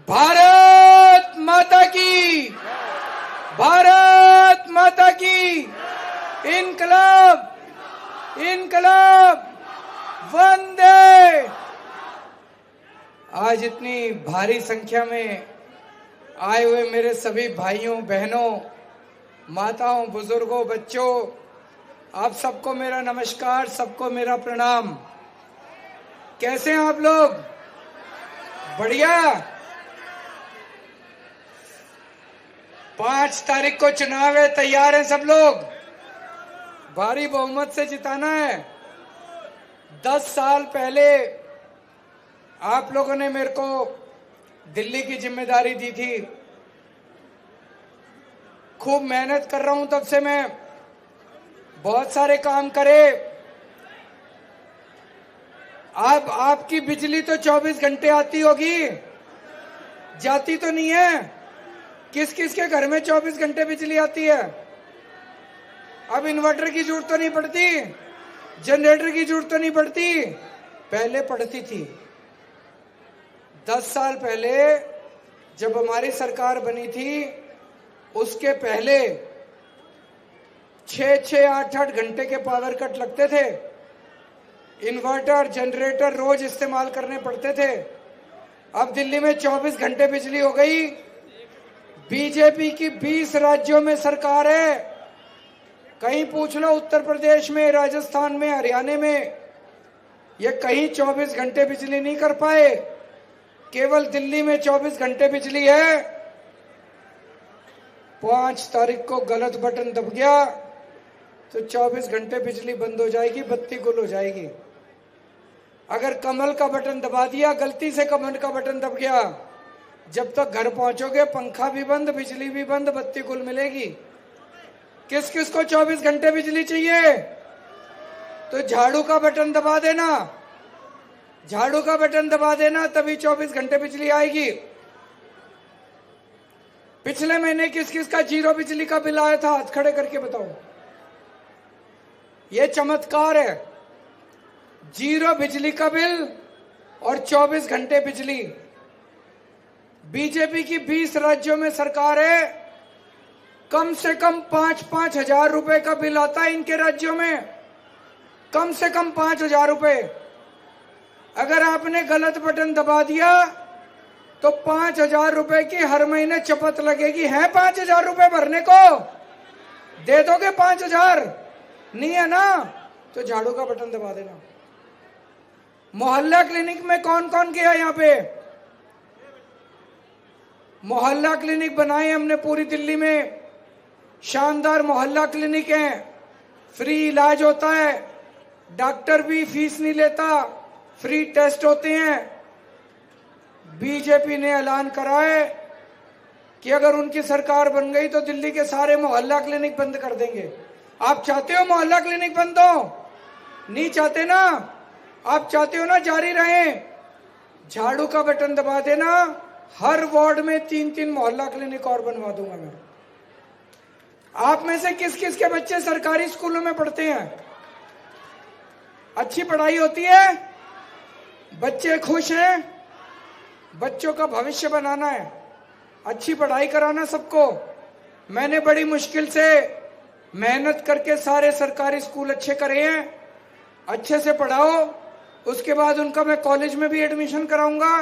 भारत माता की, भारत माता की, इनकलाब, इनकलाब, वंदे। आज इतनी भारी संख्या में आए हुए मेरे सभी भाइयों बहनों, माताओं, बुजुर्गों, बच्चों, आप सबको मेरा नमस्कार, सबको मेरा प्रणाम। कैसे हैं आप लोग? बढ़िया। 5 तारीख को चुनाव है, तैयार हैं सब लोग? भारी बहुमत से जिताना है। 10 साल पहले आप लोगों ने मेरे को दिल्ली की जिम्मेदारी दी थी। खूब मेहनत कर रहा हूं तब से मैं, बहुत सारे काम करे। अब आपकी बिजली तो 24 घंटे आती होगी, जाती तो नहीं है? किस किस के घर में 24 घंटे बिजली आती है? अब इन्वर्टर की जरूरत तो नहीं पड़ती, जनरेटर की जरूरत तो नहीं पड़ती, पहले पड़ती थी। 10 साल पहले जब हमारी सरकार बनी थी, उसके पहले 6-6, 8-8 घंटे के पावर कट लगते थे। इन्वर्टर, जनरेटर रोज इस्तेमाल करने पड़ते थे। अब दिल्ली में 24 घंटे बिजली हो गई। बीजेपी की 20 राज्यों में सरकार है। कहीं पूछ लो, उत्तर प्रदेश में, राजस्थान में, हरियाणा में, ये कहीं 24 घंटे बिजली नहीं कर पाए। केवल दिल्ली में 24 घंटे बिजली है। 5 तारीख को गलत बटन दब गया तो 24 घंटे बिजली बंद हो जाएगी, बत्ती गुल हो जाएगी। अगर कमल का बटन दबा दिया, गलती से कमल का बटन दब गया, जब तक घर पहुंचोगे पंखा भी बंद, बिजली भी बंद, बत्ती गुल मिलेगी। किस किस को 24 घंटे बिजली चाहिए? तो झाड़ू का बटन दबा देना, झाड़ू का बटन दबा देना, तभी 24 घंटे बिजली आएगी। पिछले महीने किस किस का 0 बिजली का बिल आया था? हाथ खड़े करके बताओ। ये चमत्कार है। 0 बिजली का बिल और 24 घंटे बिजली। बीजेपी की 20 राज्यों में सरकार है। कम से कम 5-5 हजार रुपए का बिल आता है इनके राज्यों में, कम से कम 5 हजार रुपए। अगर आपने गलत बटन दबा दिया तो 5 हजार रुपए की हर महीने चपत लगेगी। है 5 हजार रुपए भरने को? दे दोगे 5 हजार? नहीं है ना? तो झाड़ू का बटन दबा देना। मोहल्ला क्लिनिक में कौन कौन गया? यहां पे मोहल्ला क्लिनिक बनाए हमने पूरी दिल्ली में। शानदार मोहल्ला क्लिनिक है, फ्री इलाज होता है, डॉक्टर भी फीस नहीं लेता, फ्री टेस्ट होते हैं। बीजेपी ने ऐलान करा है कि अगर उनकी सरकार बन गई तो दिल्ली के सारे मोहल्ला क्लिनिक बंद कर देंगे। आप चाहते हो मोहल्ला क्लिनिक बंद हो? नहीं चाहते ना? आप चाहते हो ना जारी रहे? झाड़ू का बटन दबा देना, हर वार्ड में 3-3 मोहल्ला क्लिनिक और बनवा दूंगा मैं। आप में से किस किस के बच्चे सरकारी स्कूलों में पढ़ते हैं? अच्छी पढ़ाई होती है, बच्चे खुश हैं? बच्चों का भविष्य बनाना है, अच्छी पढ़ाई कराना सबको। मैंने बड़ी मुश्किल से मेहनत करके सारे सरकारी स्कूल अच्छे करे हैं। अच्छे से पढ़ाओ, उसके बाद उनका मैं कॉलेज में भी एडमिशन कराऊंगा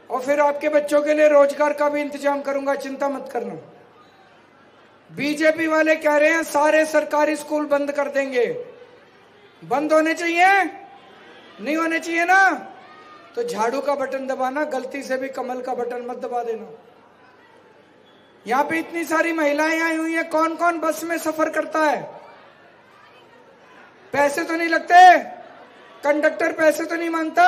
और फिर आपके बच्चों के लिए रोजगार का भी इंतजाम करूंगा, चिंता मत करना। बीजेपी वाले कह रहे हैं सारे सरकारी स्कूल बंद कर देंगे। बंद होने चाहिए? नहीं होने चाहिए ना? तो झाड़ू का बटन दबाना, गलती से भी कमल का बटन मत दबा देना। यहां पे इतनी सारी महिलाएं आई हुई हैं, कौन कौन बस में सफर करता है? पैसे तो नहीं लगते? कंडक्टर पैसे तो नहीं मांगता?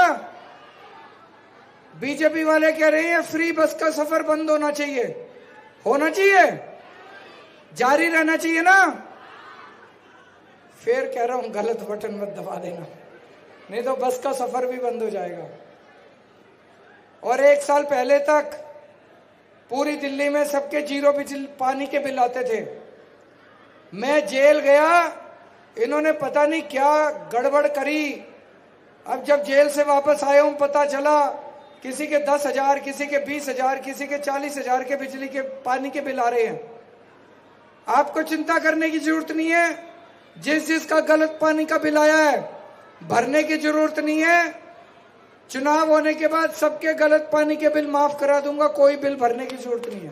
बीजेपी वाले कह रहे हैं फ्री बस का सफर बंद होना चाहिए। होना चाहिए? जारी रहना चाहिए ना? फिर कह रहा हूं गलत बटन मत दबा देना, नहीं तो बस का सफर भी बंद हो जाएगा। और 1 साल पहले तक पूरी दिल्ली में सबके 0 बिजली पानी के बिल आते थे। मैं जेल गया, इन्होंने पता नहीं क्या गड़बड़ करी। अब जब जेल से वापस आया हूं, पता चला किसी के 10,000, किसी के 20,000, किसी के 40,000 के बिजली के पानी के बिल आ रहे हैं। आपको चिंता करने की जरूरत नहीं है। जिसका गलत पानी का बिल आया है भरने की जरूरत नहीं है। चुनाव होने के बाद सबके गलत पानी के बिल माफ करा दूंगा, कोई बिल भरने की जरूरत नहीं है।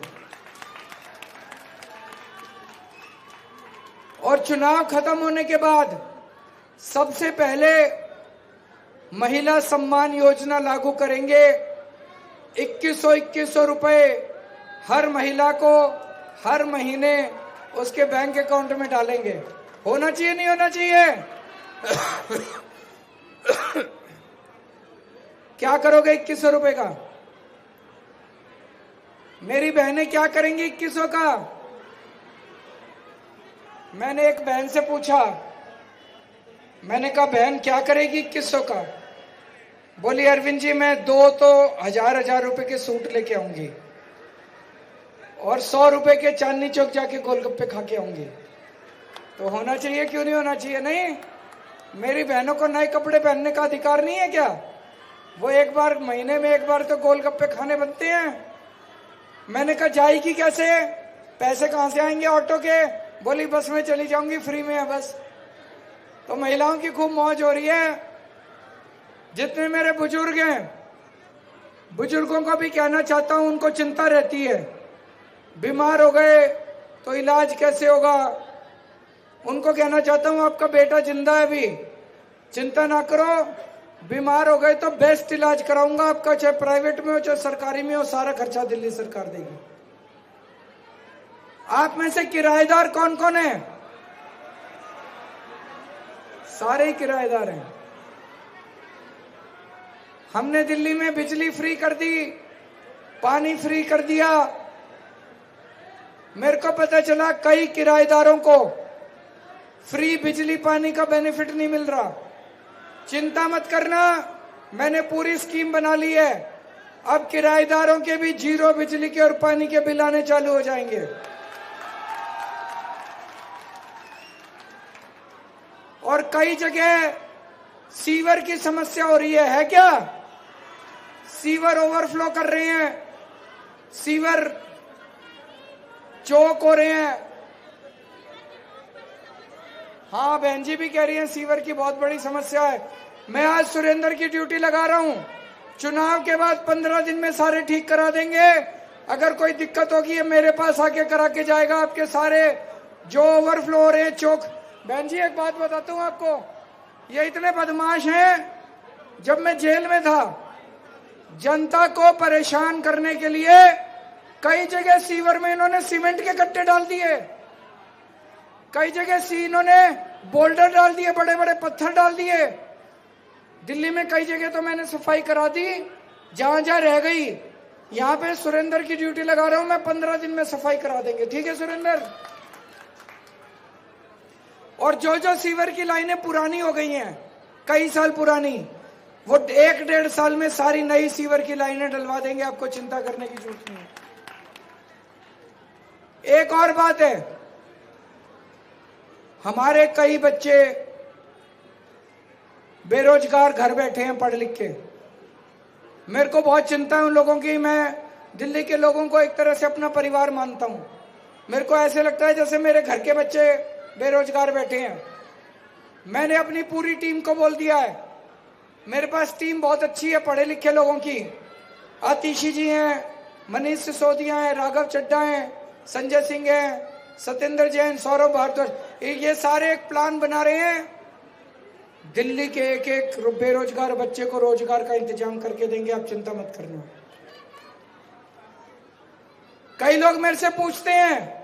और चुनाव खत्म होने के बाद सबसे पहले महिला सम्मान योजना लागू करेंगे। 2100 रुपए हर महिला को हर महीने उसके बैंक अकाउंट में डालेंगे। होना चाहिए नहीं होना चाहिए? क्या करोगे 2100 रुपए का? मेरी बहनें क्या करेंगी 2100 का? मैंने एक बहन से पूछा, मैंने कहा बहन क्या करेगी 2100 का? बोली अरविंद जी मैं 2 तो हजार रुपए के सूट लेके आऊंगी और 100 रुपए के चांदनी चौक जाके गोलगप्पे खा के आऊंगी। तो होना चाहिए, क्यों नहीं होना चाहिए? नहीं, मेरी बहनों को नए कपड़े पहनने का अधिकार नहीं है क्या? वो एक बार महीने में एक बार तो गोलगप्पे खाने बनते हैं। मैंने कहा जाएगी कैसे? पैसे कहां से आएंगे ऑटो के? बोली बस में चली जाऊंगी, फ्री में है बस। तो महिलाओं की खूब मौज हो रही है। जितने मेरे बुजुर्ग हैं, बुजुर्गों को भी कहना चाहता हूं, उनको चिंता रहती है बीमार हो गए तो इलाज कैसे होगा। उनको कहना चाहता हूं आपका बेटा जिंदा है अभी, चिंता ना करो, बीमार हो गए तो बेस्ट इलाज कराऊंगा आपका, चाहे प्राइवेट में हो चाहे सरकारी में हो, सारा खर्चा दिल्ली सरकार देगी। आप में से किराएदार कौन कौन है? सारे ही किराएदार हैं। हमने दिल्ली में बिजली फ्री कर दी, पानी फ्री कर दिया। मेरे को पता चला कई किराएदारों को फ्री बिजली पानी का बेनिफिट नहीं मिल रहा। चिंता मत करना, मैंने पूरी स्कीम बना ली है। अब किराएदारों के भी 0 बिजली के और पानी के बिल आने चालू हो जाएंगे। और कई जगह सीवर की समस्या हो रही है क्या? सीवर ओवरफ्लो कर रहे हैं, सीवर चौक हो रहे हैं। हाँ, बहन जी भी कह रही हैं सीवर की बहुत बड़ी समस्या है। मैं आज सुरेंद्र की ड्यूटी लगा रहा हूं, चुनाव के बाद 15 दिन में सारे ठीक करा देंगे। अगर कोई दिक्कत होगी मेरे पास आके करा के जाएगा। आपके सारे जो ओवरफ्लो हो रहे हैं चौक। बहन जी एक बात बताता हूं आपको, ये इतने बदमाश हैं, जब मैं जेल में था जनता को परेशान करने के लिए कई जगह सीवर में इन्होंने सीमेंट के गट्टे डाल दिए, कई जगह इन्होंने बोल्डर डाल दिए, बड़े बड़े पत्थर डाल दिए। दिल्ली में कई जगह तो मैंने सफाई करा दी, जहां जहां रह गई। यहां पे सुरेंद्र की ड्यूटी लगा रहा हूं मैं, 15 दिन में सफाई करा देंगे। ठीक है सुरेंद्र? और जो जो सीवर की लाइनें पुरानी हो गई हैं, कई साल पुरानी, वो 1-1.5 साल में सारी नई सीवर की लाइनें डलवा देंगे। आपको चिंता करने की जरूरत नहीं है। एक और बात है, हमारे कई बच्चे बेरोजगार घर बैठे हैं पढ़ लिख के। मेरे को बहुत चिंता है उन लोगों की। मैं दिल्ली के लोगों को एक तरह से अपना परिवार मानता हूं। मेरे को ऐसे लगता है जैसे मेरे घर के बच्चे बेरोजगार बैठे हैं। मैंने अपनी पूरी टीम को बोल दिया है, मेरे पास टीम बहुत अच्छी है पढ़े लिखे लोगों की। आतिशी जी हैं, मनीष सिसोदिया हैं, राघव चड्ढा हैं, संजय सिंह हैं, सत्येंद्र जैन, सौरभ भारद्वाज, ये सारे एक प्लान बना रहे हैं। दिल्ली के एक एक बेरोजगार बच्चे को रोजगार का इंतजाम करके देंगे। आप चिंता मत करना। कई लोग मेरे से पूछते हैं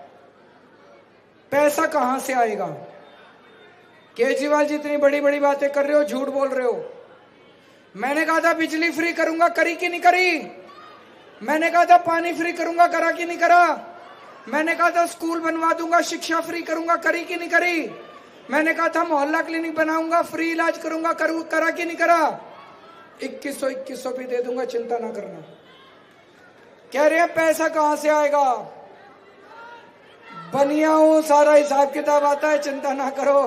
पैसा कहां से आएगा? केजरीवाल जी इतनी बड़ी बड़ी बातें कर रहे हो, झूठ बोल रहे हो। मैंने कहा था बिजली फ्री करूंगा, करी कि नहीं करी? मैंने कहा था पानी फ्री करूंगा, करा कि नहीं करा? मैंने कहा था स्कूल बनवा दूंगा, शिक्षा फ्री करूंगा, करी कि नहीं करी? मैंने कहा था मोहल्ला क्लिनिक बनाऊंगा, फ्री इलाज करूंगा, करा कि नहीं करा? 2100 भी दे दूंगा, चिंता ना करना। कह रहे हैं पैसा कहां से आएगा? बनिया हूं, सारा हिसाब किताब आता है, चिंता ना करो।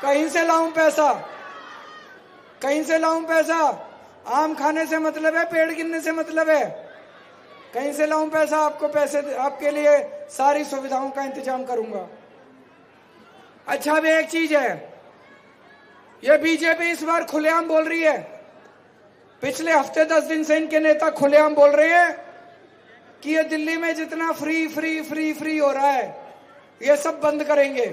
कहीं से लाऊं पैसा? कहीं से लाऊं पैसा? आम खाने से मतलब है, पेड़ गिनने से मतलब है? कहीं से लाऊं पैसा? आपको पैसे, आपके लिए सारी सुविधाओं का इंतजाम करूंगा। अच्छा, अब एक चीज है, ये बीजेपी इस बार खुलेआम बोल रही है, पिछले हफ्ते 10 दिन से इनके नेता खुलेआम बोल रहे हैं कि ये दिल्ली में जितना फ्री फ्री फ्री फ्री हो रहा है ये सब बंद करेंगे।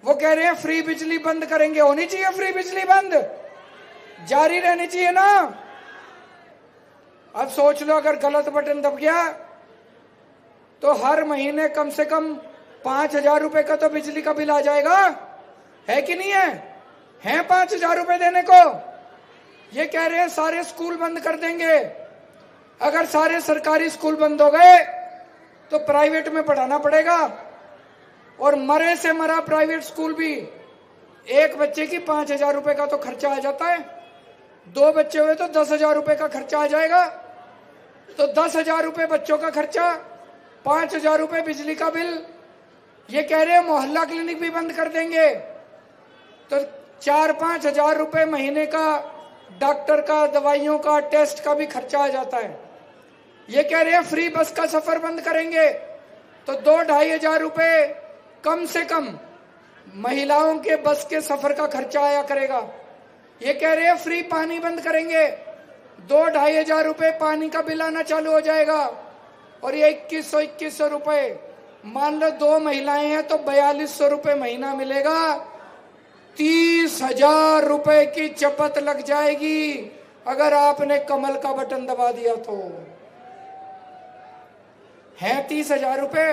वो कह रहे हैं फ्री बिजली बंद करेंगे। होनी चाहिए फ्री बिजली बंद, जारी रहनी चाहिए ना। अब सोच लो, अगर गलत बटन दब गया तो हर महीने कम से कम 5,000 रुपए का तो बिजली का बिल आ जाएगा, है कि नहीं है? 5,000 रुपए देने को। ये कह रहे हैं सारे स्कूल बंद कर देंगे। अगर सारे सरकारी स्कूल बंद हो गए तो प्राइवेट में पढ़ाना पड़ेगा, और मरे से मरा प्राइवेट स्कूल भी एक बच्चे की 5,000 रुपए का तो खर्चा आ जाता है। 2 बच्चे हुए तो 10,000 रुपए का खर्चा आ जाएगा। तो 10,000 रुपए बच्चों का खर्चा, 5,000 रुपए बिजली का बिल। ये कह रहे हैं मोहल्ला क्लिनिक भी बंद कर देंगे, तो 4-5 हजार रुपए महीने का डॉक्टर का, दवाइयों का, टेस्ट का भी खर्चा आ जाता है। ये कह रहे हैं फ्री बस का सफर बंद करेंगे, तो 2-2.5 हजार रुपए कम से कम महिलाओं के बस के सफर का खर्चा आया करेगा। ये कह रहे हैं फ्री पानी बंद करेंगे, 2-2.5 हजार रुपए पानी का बिल आना चालू हो जाएगा। और ये 2100 रुपए, मान लो 2 महिलाएं हैं तो 4200 रुपए महीना मिलेगा। 30,000 रुपए की चपत लग जाएगी अगर आपने कमल का बटन दबा दिया तो। है 30,000 रुपए,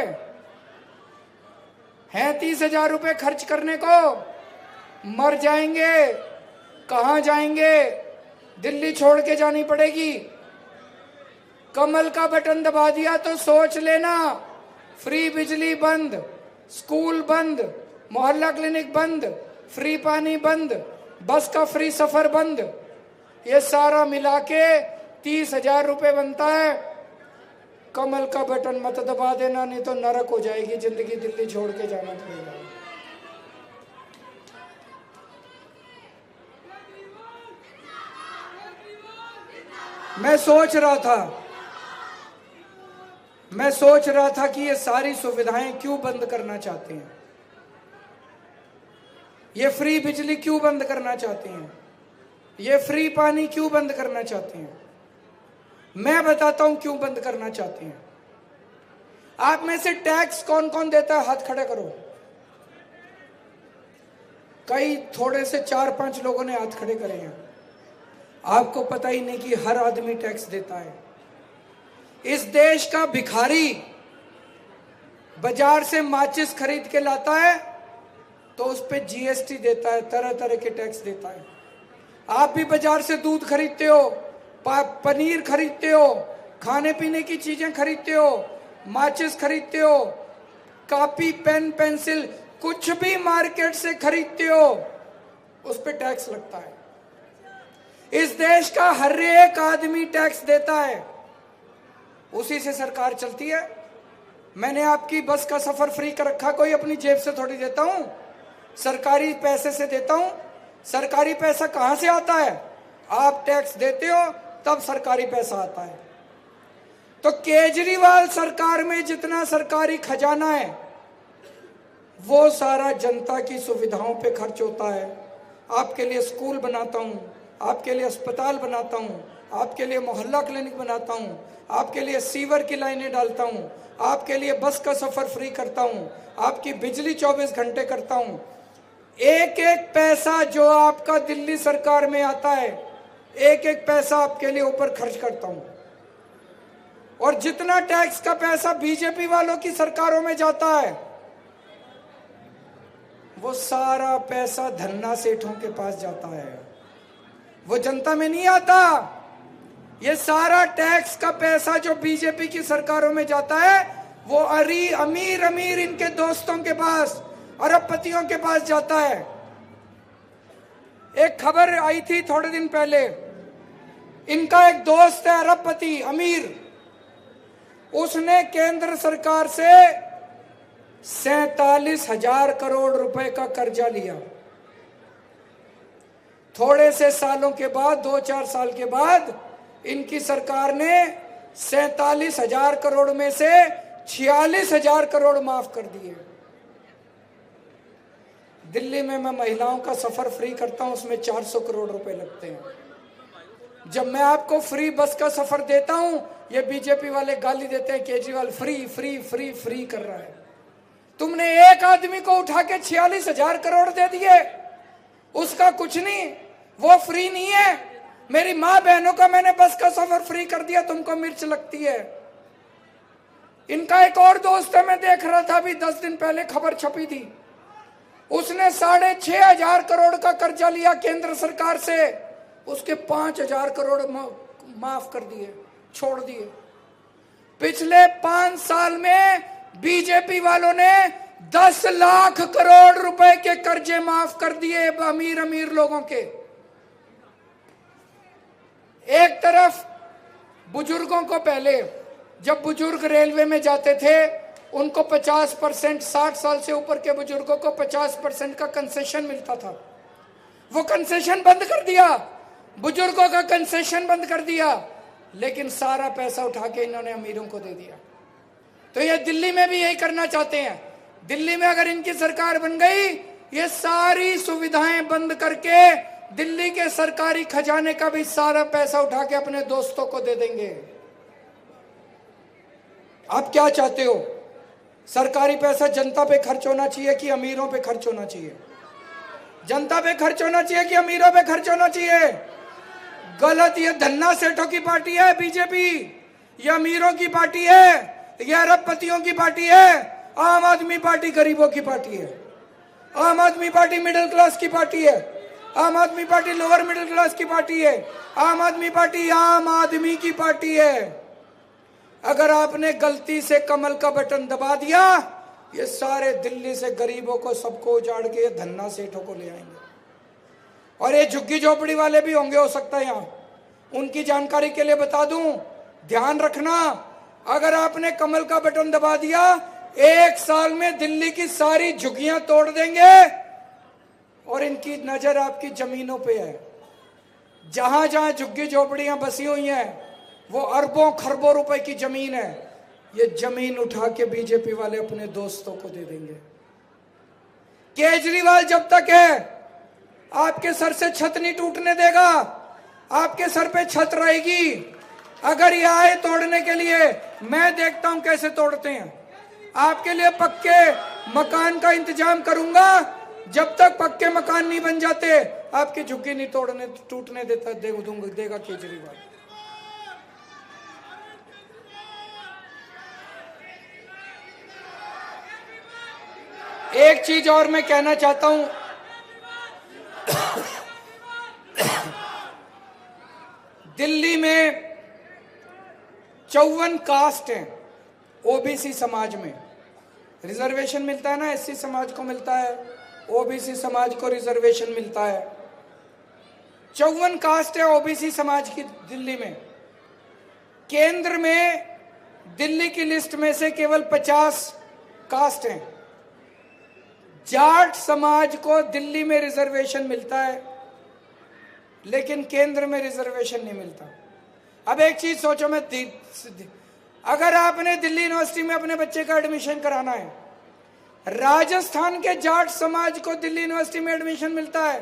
है 30,000 रुपए खर्च करने को। मर जाएंगे, कहां जाएंगे? दिल्ली छोड़ के जानी पड़ेगी। कमल का बटन दबा दिया तो सोच लेना, फ्री बिजली बंद, स्कूल बंद, मोहल्ला क्लिनिक बंद, फ्री पानी बंद, बस का फ्री सफर बंद। ये सारा मिला के 30,000 रुपए बनता है। कमल का बटन मत दबा देना, नहीं तो नरक हो जाएगी जिंदगी, दिल्ली छोड़ के जाना पड़ेगा। मैं सोच रहा था कि ये सारी सुविधाएं क्यों बंद करना चाहते हैं, ये फ्री बिजली क्यों बंद करना चाहते हैं, ये फ्री पानी क्यों बंद करना चाहते हैं। मैं बताता हूं क्यों बंद करना चाहते हैं। आप में से टैक्स कौन कौन देता है? हाथ खड़े करो। कई थोड़े से 4-5 लोगों ने हाथ खड़े करे हैं। आपको पता ही नहीं कि हर आदमी टैक्स देता है। इस देश का भिखारी बाजार से माचिस खरीद के लाता है तो उस पे जीएसटी देता है, तरह तरह के टैक्स देता है। आप भी बाजार से दूध खरीदते हो, पनीर खरीदते हो, खाने पीने की चीजें खरीदते हो, माचिस खरीदते हो, कॉपी, पेन, पेंसिल, कुछ भी मार्केट से खरीदते हो, उस पे टैक्स लगता है। इस देश का हर एक आदमी टैक्स देता है, उसी से सरकार चलती है। मैंने आपकी बस का सफर फ्री कर रखा, कोई अपनी जेब से थोड़ी देता हूं, सरकारी पैसे से देता हूं। सरकारी पैसा कहां से आता है? आप टैक्स देते हो तब सरकारी पैसा आता है। तो केजरीवाल सरकार में जितना सरकारी खजाना है वो सारा जनता की सुविधाओं पे खर्च होता है। आपके लिए स्कूल बनाता हूं, आपके लिए अस्पताल बनाता हूं, आपके लिए मोहल्ला क्लिनिक बनाता हूं, आपके लिए सीवर की लाइनें डालता हूं, आपके लिए बस का सफर फ्री करता हूं, आपकी बिजली 24 घंटे करता हूं। एक एक पैसा जो आपका दिल्ली सरकार में आता है, एक एक पैसा आपके लिए ऊपर खर्च करता हूं। और जितना टैक्स का पैसा बीजेपी वालों की सरकारों में जाता है वो सारा पैसा धन्ना सेठों के पास जाता है, वो जनता में नहीं आता। ये सारा टैक्स का पैसा जो बीजेपी की सरकारों में जाता है वो अमीर अमीर इनके दोस्तों के पास, अरबपतियों के पास जाता है। एक खबर आई थी थोड़े दिन पहले, इनका एक दोस्त है अरबपति अमीर, उसने केंद्र सरकार से 47,000 करोड़ रुपए का कर्जा लिया। थोड़े से सालों के बाद, 2-4 साल के बाद इनकी सरकार ने 47,000 करोड़ में से 46,000 करोड़ माफ कर दिए। दिल्ली में मैं महिलाओं का सफर फ्री करता हूं, उसमें 400 करोड़ रुपए लगते हैं। जब मैं आपको फ्री बस का सफर देता हूं, ये बीजेपी वाले गाली देते हैं, Kejriwal free free free free कर रहा है। तुमने एक आदमी को उठा के 46,000 करोड़ दे दिए, उसका कुछ नहीं, वो फ्री नहीं है। मेरी माँ बहनों का मैंने बस का सफर फ्री कर दिया, तुमको मिर्च लगती है। इनका एक और दोस्त है, मैं देख रहा था अभी 10 दिन पहले खबर छपी थी, उसने 6,500 करोड़ का कर्जा लिया केंद्र सरकार से, उसके 5,000 करोड़ माफ कर दिए, छोड़ दिए। पिछले 5 साल में बीजेपी वालों ने 10 लाख करोड़ रुपए के कर्जे माफ कर दिए अमीर अमीर लोगों के। एक तरफ बुजुर्गों को, पहले जब बुजुर्ग रेलवे में जाते थे उनको 50%, 60 साल से ऊपर के बुजुर्गों को 50% का कंसेशन मिलता था, वो कंसेशन बंद कर दिया, बुजुर्गों का कंसेशन बंद कर दिया, लेकिन सारा पैसा उठा के इन्होंने अमीरों को दे दिया। तो ये दिल्ली में भी यही करना चाहते हैं। दिल्ली में अगर इनकी सरकार बन गई, ये सारी सुविधाएं बंद करके दिल्ली के सरकारी खजाने का भी सारा पैसा उठा के अपने दोस्तों को दे देंगे। आप क्या चाहते हो? सरकारी पैसा जनता पे खर्च होना चाहिए कि अमीरों पे खर्च होना चाहिए? जनता पे खर्च होना चाहिए कि अमीरों पे खर्च होना चाहिए? गलत। ये धन्ना सेठों की पार्टी है बीजेपी, ये अमीरों की पार्टी है, ये अरबपतियों की पार्टी है। आम आदमी पार्टी गरीबों की पार्टी है, आम आदमी पार्टी मिडिल क्लास की पार्टी है, आम आदमी पार्टी लोअर मिडिल क्लास की पार्टी है, आम आदमी पार्टी आम आदमी की पार्टी है। अगर आपने गलती से कमल का बटन दबा दिया, ये सारे दिल्ली से गरीबों को सबको उजाड़ के धन्ना सेठों को ले आएंगे। और ये झुग्गी झोपड़ी वाले भी होंगे, हो सकता है यहाँ, उनकी जानकारी के लिए बता दूं, ध्यान रखना, अगर आपने कमल का बटन दबा दिया, 1 साल में दिल्ली की सारी झुग्गियां तोड़ देंगे और इनकी नजर आपकी जमीनों पे है। जहां जहां झुग्गी झोपड़ियां बसी हुई हैं, वो अरबों खरबों रुपए की जमीन है। ये जमीन उठा के बीजेपी वाले अपने दोस्तों को दे देंगे। केजरीवाल जब तक है, आपके सर से छत नहीं टूटने देगा, आपके सर पे छत रहेगी। अगर ये आए तोड़ने के लिए, मैं देखता हूं कैसे तोड़ते हैं। आपके लिए पक्के मकान का इंतजाम करूंगा, जब तक पक्के मकान नहीं बन जाते आपकी झुग्गी नहीं टूटने देगा केजरीवाल। एक चीज और मैं कहना चाहता हूं, दिल्ली में 54 कास्ट हैं। ओबीसी समाज में रिजर्वेशन मिलता है ना, एससी समाज को मिलता है, ओबीसी समाज को रिजर्वेशन मिलता है। 54 कास्ट है ओबीसी समाज की दिल्ली में। केंद्र में दिल्ली की लिस्ट में से केवल 50 कास्ट हैं। जाट समाज को दिल्ली में रिजर्वेशन मिलता है, लेकिन केंद्र में रिजर्वेशन नहीं मिलता। अब एक चीज सोचो, अगर आपने दिल्ली यूनिवर्सिटी में अपने बच्चे का एडमिशन कराना है, राजस्थान के जाट समाज को दिल्ली यूनिवर्सिटी में एडमिशन मिलता है,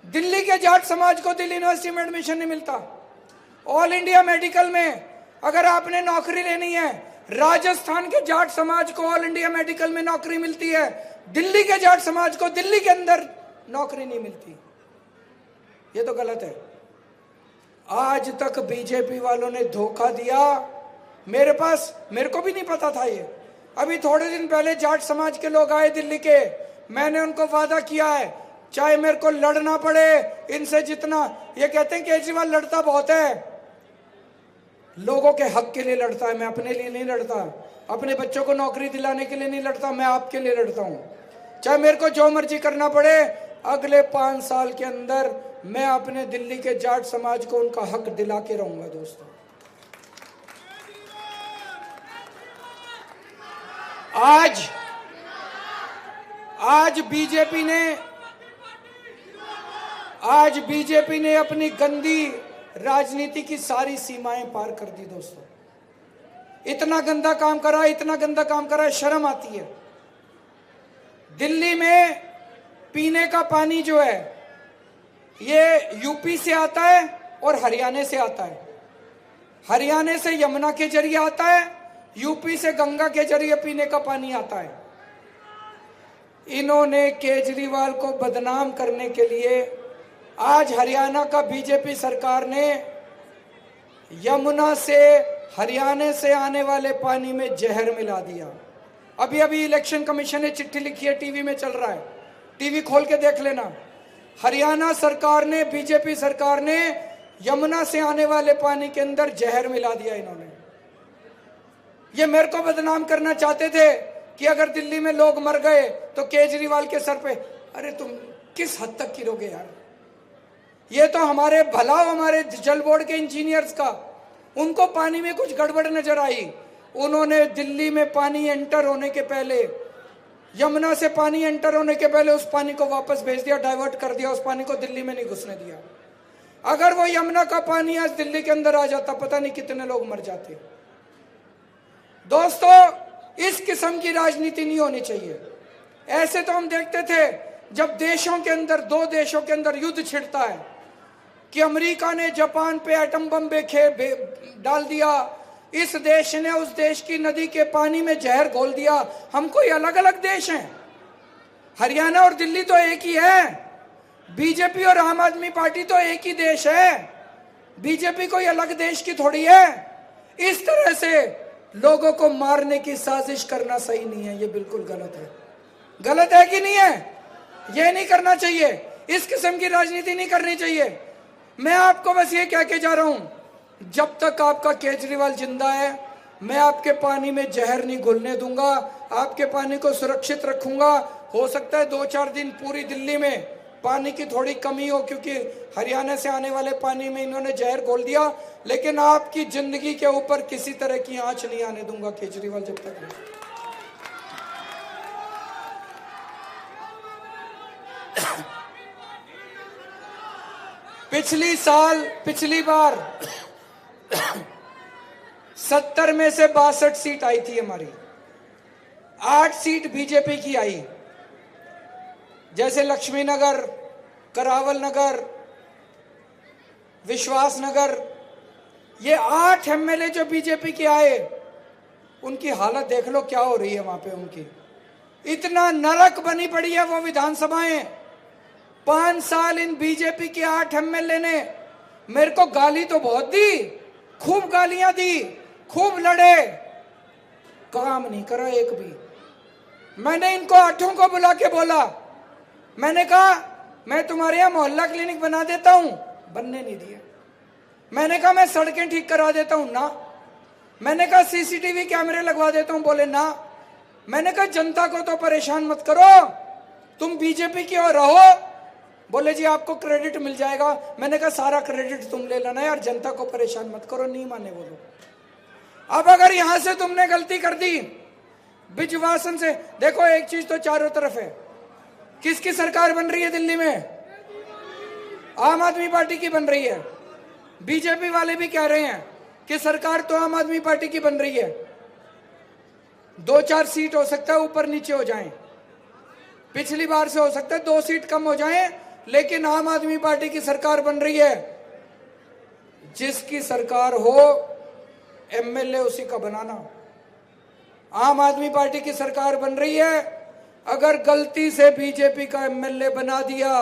दिल्ली के जाट समाज को दिल्ली यूनिवर्सिटी में एडमिशन नहीं मिलता। ऑल इंडिया मेडिकल में अगर आपने नौकरी लेनी है, राजस्थान के जाट समाज को ऑल इंडिया मेडिकल में नौकरी मिलती है, दिल्ली के जाट समाज को दिल्ली के अंदर नौकरी नहीं मिलती। ये तो गलत है। आज तक बीजेपी वालों ने धोखा दिया। मेरे को भी नहीं पता था ये। अभी थोड़े दिन पहले जाट समाज के लोग आए दिल्ली के, मैंने उनको वादा किया है, चाहे मेरे को लड़ना पड़े इनसे जितना। ये कहते हैं केजरीवाल लड़ता बहुत है, लोगों के हक के लिए लड़ता है, मैं अपने लिए नहीं लड़ता। अपने बच्चों को नौकरी दिलाने के लिए नहीं लड़ता, मैं आपके लिए लड़ता हूं। चाहे मेरे को जो मर्जी करना पड़े, अगले 5 साल के अंदर मैं अपने दिल्ली के जाट समाज को उनका हक दिला के रहूंगा। दोस्तों, आज बीजेपी ने आज बीजेपी ने अपनी गंदी राजनीति की सारी सीमाएं पार कर दी दोस्तों। इतना गंदा काम करा, इतना गंदा काम करा, शर्म आती है। दिल्ली में पीने का पानी जो है ये यूपी से आता है और हरियाणा से आता है। हरियाणा से यमुना के जरिए आता है, यूपी से गंगा के जरिए पीने का पानी आता है। इन्होंने केजरीवाल को बदनाम करने के लिए आज हरियाणा का बीजेपी सरकार ने यमुना से हरियाणा से आने वाले पानी में जहर मिला दिया। अभी अभी इलेक्शन कमीशन ने चिट्ठी लिखी है, टीवी में चल रहा है, टीवी खोल के देख लेना। हरियाणा सरकार ने, बीजेपी सरकार ने यमुना से आने वाले पानी के अंदर जहर मिला दिया। इन्होंने ये मेरे को बदनाम करना चाहते थे कि अगर दिल्ली में लोग मर गए तो केजरीवाल के सर पे। अरे तुम किस हद तक गिरोगे यार? ये तो हमारे भला, हमारे जल बोर्ड के इंजीनियर्स का, उनको पानी में कुछ गड़बड़ नजर आई। उन्होंने दिल्ली में पानी एंटर होने के पहले, यमुना से पानी एंटर होने के पहले उस पानी को वापस भेज दिया, डाइवर्ट कर दिया। उस पानी को दिल्ली में नहीं घुसने दिया। अगर वो यमुना का पानी आज दिल्ली के अंदर आ जाता, पता नहीं कितने लोग मर जाते। दोस्तों, इस किस्म की राजनीति नहीं होनी चाहिए। ऐसे तो हम देखते थे जब देशों के अंदर, दो देशों के अंदर युद्ध छिड़ता है कि अमेरिका ने जापान पे एटम बम डाल दिया, इस देश ने उस देश की नदी के पानी में जहर घोल दिया। हम कोई अलग अलग देश हैं? हरियाणा और दिल्ली तो एक ही है। बीजेपी और आम आदमी पार्टी तो एक ही देश है। बीजेपी कोई अलग देश की थोड़ी है। इस तरह से लोगों को मारने की साजिश करना सही नहीं है, ये बिल्कुल गलत है। गलत है कि नहीं है? ये नहीं करना चाहिए, इस किस्म की राजनीति नहीं करनी चाहिए। मैं आपको बस ये कह के जा रहा हूं, जब तक आपका केजरीवाल जिंदा है, मैं आपके पानी में जहर नहीं घुलने दूंगा, आपके पानी को सुरक्षित रखूंगा। हो सकता है 2-4 दिन पूरी दिल्ली में पानी की थोड़ी कमी हो, क्योंकि हरियाणा से आने वाले पानी में इन्होंने जहर घोल दिया, लेकिन आपकी जिंदगी के ऊपर किसी तरह की आंच नहीं आने दूंगा केजरीवाल जब तक है। पिछली बार 70 में से 62 सीट आई थी हमारी, 8 सीट बीजेपी की आई। जैसे लक्ष्मी नगर, करावल नगर, विश्वास नगर, ये 8 एमएलए जो बीजेपी के आए, उनकी हालत देख लो क्या हो रही है वहां पे। उनकी इतना नरक बनी पड़ी है वो विधानसभाएं। 5 साल इन बीजेपी के 8 एमएलए ने मेरे को गाली तो बहुत दी, खूब गालियां दी, खूब लड़े, काम नहीं करा एक भी। मैंने इनको 8 को बुला के बोला, मैंने कहा मैं तुम्हारे यहां मोहल्ला क्लिनिक बना देता हूं, बनने नहीं दिया। मैंने कहा मैं सड़कें ठीक करा देता हूं, ना। मैंने कहा सीसीटीवी कैमरे लगवा देता हूं, बोले ना। मैंने कहा जनता को तो परेशान मत करो, तुम बीजेपी की ओर रहो, बोले जी आपको क्रेडिट मिल जाएगा। मैंने कहा सारा क्रेडिट तुम ले लेना यार, जनता को परेशान मत करो। नहीं माने वो लोग। अब अगर यहां से तुमने गलती कर दी बिजवासन से, देखो एक चीज तो चारों तरफ है। किसकी सरकार बन रही है दिल्ली में? आम आदमी पार्टी की बन रही है। बीजेपी वाले भी कह रहे हैं कि सरकार तो आम आदमी पार्टी की बन रही है। 2-4 सीट हो सकता है ऊपर नीचे हो जाएं, पिछली बार से हो सकता है 2 सीट कम हो जाएं, लेकिन आम आदमी पार्टी की सरकार बन रही है। जिसकी सरकार हो एमएलए उसी का बनाना। आम आदमी पार्टी की सरकार बन रही है, अगर गलती से बीजेपी का एमएलए बना दिया,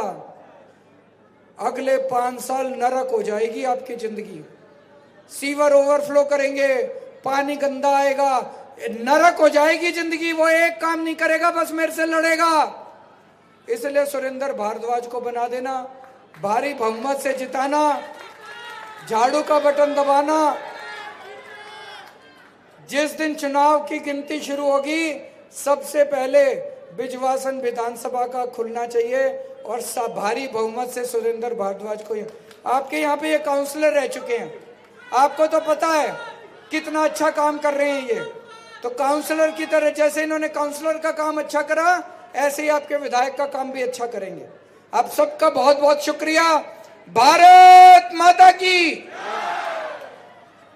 अगले 5 साल नरक हो जाएगी आपकी जिंदगी। सीवर ओवरफ्लो करेंगे, पानी गंदा आएगा, नरक हो जाएगी जिंदगी। वो एक काम नहीं करेगा, बस मेरे से लड़ेगा। इसलिए सुरेंद्र भारद्वाज को बना देना, भारी बहुमत से जिताना, झाड़ू का बटन दबाना। जिस दिन चुनाव की गिनती शुरू होगी, सबसे पहले बिजवासन विधानसभा का खुलना चाहिए और भारी बहुमत से सुरेंद्र भारद्वाज को। आपके यहाँ पे ये काउंसलर रह चुके हैं, आपको तो पता है कितना अच्छा काम कर रहे हैं ये। तो काउंसलर की तरह, जैसे इन्होंने काउंसलर का काम अच्छा करा, ऐसे ही आपके विधायक का काम भी अच्छा करेंगे। आप सबका बहुत बहुत शुक्रिया। भारत माता की।